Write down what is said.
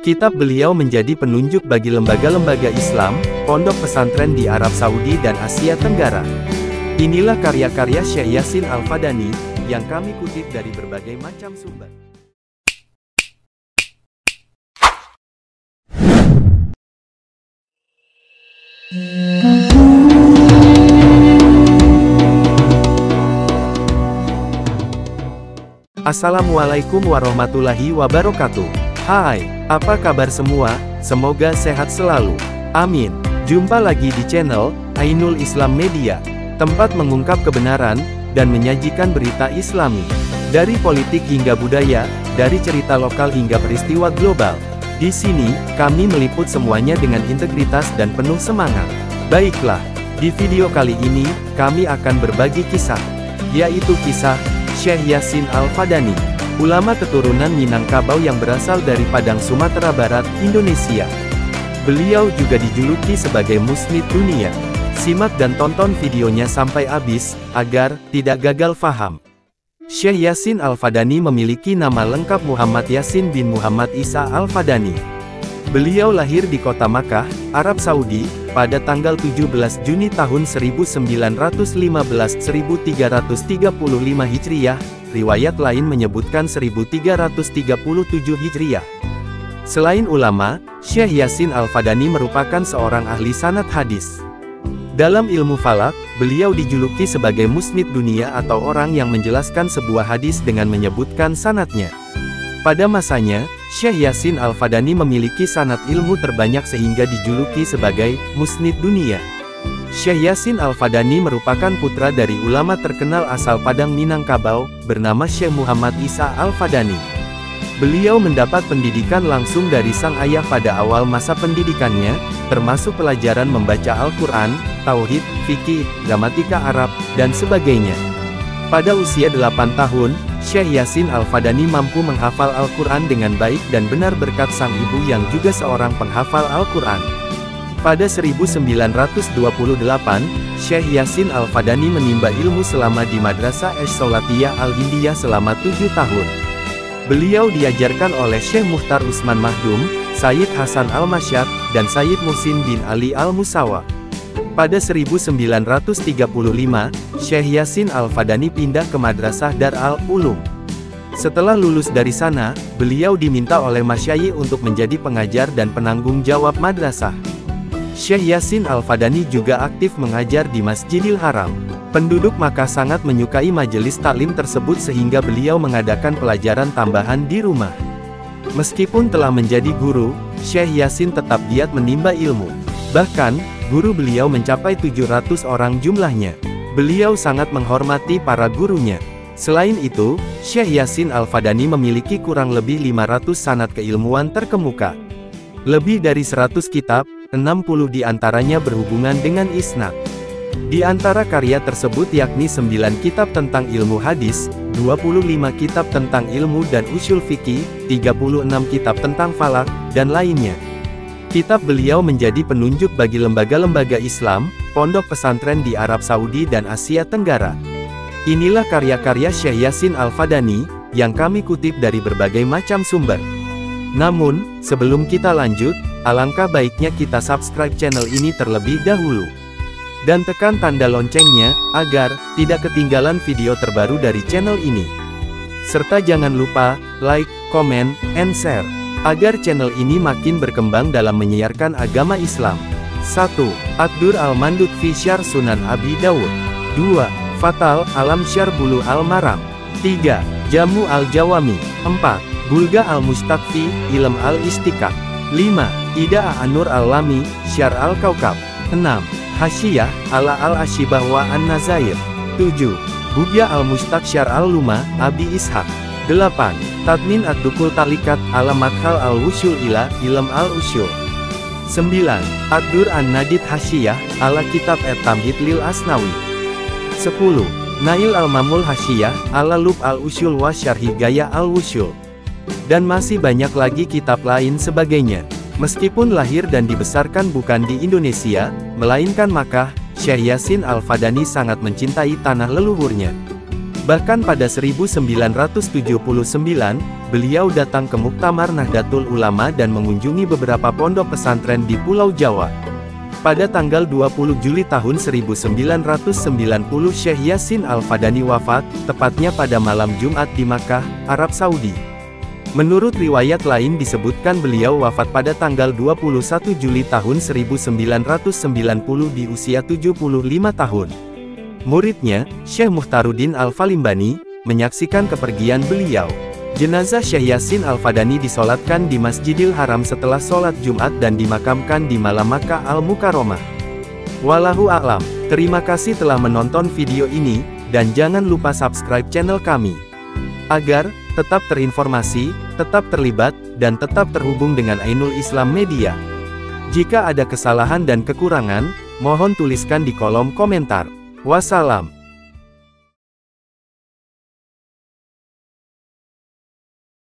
Kitab beliau menjadi penunjuk bagi lembaga-lembaga Islam, pondok pesantren di Arab Saudi dan Asia Tenggara. Inilah karya-karya Syekh Yasin Al-Fadani, yang kami kutip dari berbagai macam sumber. Assalamualaikum warahmatullahi wabarakatuh. Hai, apa kabar semua? Semoga sehat selalu. Amin. Jumpa lagi di channel Ainul Islam Media, tempat mengungkap kebenaran dan menyajikan berita Islami. Dari politik hingga budaya, dari cerita lokal hingga peristiwa global. Di sini, kami meliput semuanya dengan integritas dan penuh semangat. Baiklah, di video kali ini, kami akan berbagi kisah, yaitu kisah Syekh Yasin Al-Fadani, ulama keturunan Minangkabau yang berasal dari Padang, Sumatera Barat, Indonesia. Beliau juga dijuluki sebagai musnid dunia. Simak dan tonton videonya sampai habis, agar tidak gagal faham. Syekh Yasin Al-Fadani memiliki nama lengkap Muhammad Yasin bin Muhammad Isa Al-Fadani. Beliau lahir di kota Makkah, Arab Saudi, pada tanggal 17 Juni tahun 1915 1335 Hijriah, riwayat lain menyebutkan 1337 Hijriah. Selain ulama, Syekh Yasin Al-Fadani merupakan seorang ahli sanad hadis. Dalam ilmu falak, beliau dijuluki sebagai musnid dunia atau orang yang menjelaskan sebuah hadis dengan menyebutkan sanadnya. Pada masanya, Syekh Yasin Al-Fadani memiliki sanad ilmu terbanyak sehingga dijuluki sebagai musnid dunia. Syekh Yasin Al-Fadani merupakan putra dari ulama terkenal asal Padang Minangkabau, bernama Syekh Muhammad Isa Al-Fadani. Beliau mendapat pendidikan langsung dari sang ayah pada awal masa pendidikannya, termasuk pelajaran membaca Al-Quran, Tauhid, Fikih, Gramatika Arab, dan sebagainya. Pada usia 8 tahun, Syekh Yasin Al-Fadani mampu menghafal Al-Quran dengan baik dan benar berkat sang ibu yang juga seorang penghafal Al-Quran. Pada 1928, Syekh Yasin Al-Fadani menimba ilmu selama di Madrasah Ash-Shaulatiyah Al-Hindiyah selama 7 tahun. Beliau diajarkan oleh Syekh Mukhtar Usman Mahdum, Sayyid Hasan Al-Masyad, dan Sayyid Muhsin bin Ali Al-Musawa. Pada 1935, Syekh Yasin Al-Fadani pindah ke Madrasah Dar al-Ulum. Setelah lulus dari sana, beliau diminta oleh masyayikh untuk menjadi pengajar dan penanggung jawab madrasah. Syekh Yasin Al-Fadani juga aktif mengajar di Masjidil Haram. Penduduk Makkah sangat menyukai majelis taklim tersebut sehingga beliau mengadakan pelajaran tambahan di rumah. Meskipun telah menjadi guru, Syekh Yasin tetap giat menimba ilmu. Bahkan, guru beliau mencapai 700 orang jumlahnya. Beliau sangat menghormati para gurunya. Selain itu, Syekh Yasin Al-Fadani memiliki kurang lebih 500 sanad keilmuan terkemuka. Lebih dari 100 kitab, 60 di antaranya berhubungan dengan isnad. Di antara karya tersebut yakni 9 kitab tentang ilmu hadis, 25 kitab tentang ilmu dan usul fikih, 36 kitab tentang falak, dan lainnya. Kitab beliau menjadi penunjuk bagi lembaga-lembaga Islam, pondok pesantren di Arab Saudi dan Asia Tenggara. Inilah karya-karya Syekh Yasin Al-Fadani, yang kami kutip dari berbagai macam sumber. Namun, sebelum kita lanjut, alangkah baiknya kita subscribe channel ini terlebih dahulu. Dan tekan tanda loncengnya, agar tidak ketinggalan video terbaru dari channel ini. Serta jangan lupa, like, comment, and share, agar channel ini makin berkembang dalam menyiarkan agama Islam. 1. Ad-Dur Al-Mandud fi Syarh Sunan Abi Dawud. 2. Fatal Alam Syarh Bulu Al-Maram. 3. Jamu Al-Jawami. 4. Bulga Al-Mustakfi, Ilm Al-Istiqaq. 5. Ida An-Nur Al-Lami, Syarh Al-Kaukab. 6. Hasyiyah, Ala Al-Ashibah wa An-Nazair. 7. Bugya Al-Mustaq Syarh Al-Luma, Abi Ishaq. 8. Tadmin Ad-Dukul Talikat, Ala Madkhal Al-Wusyul ila Ilm Al-Usyul. 9. Ad-Dur An-Nadid Hasyiyah, Ala Kitab At-Tamhid Lil Asnawi. 10. Nail Al-Mamul Hasyiyah, Ala Lub Al-Usyul wa Syarhi Gaya Al-Wusyul. Dan masih banyak lagi kitab lain sebagainya. Meskipun lahir dan dibesarkan bukan di Indonesia, melainkan Makkah, Syekh Yasin Al-Fadani sangat mencintai tanah leluhurnya. Bahkan pada 1979, beliau datang ke Muktamar Nahdlatul Ulama dan mengunjungi beberapa pondok pesantren di Pulau Jawa. Pada tanggal 20 Juli tahun 1990 Syekh Yasin Al-Fadani wafat, tepatnya pada malam Jumat di Makkah, Arab Saudi. Menurut riwayat lain disebutkan beliau wafat pada tanggal 21 Juli tahun 1990 di usia 75 tahun. Muridnya, Syekh Mukhtaruddin Al-Falimbani, menyaksikan kepergian beliau. Jenazah Syekh Yasin Al-Fadani disolatkan di Masjidil Haram setelah sholat Jumat dan dimakamkan di Malam Makkah Al-Mukarramah. Wallahu a'lam. Terima kasih telah menonton video ini, dan jangan lupa subscribe channel kami. Agar tetap terinformasi, tetap terlibat, dan tetap terhubung dengan Ainul Islam Media. Jika ada kesalahan dan kekurangan, mohon tuliskan di kolom komentar. Wassalam.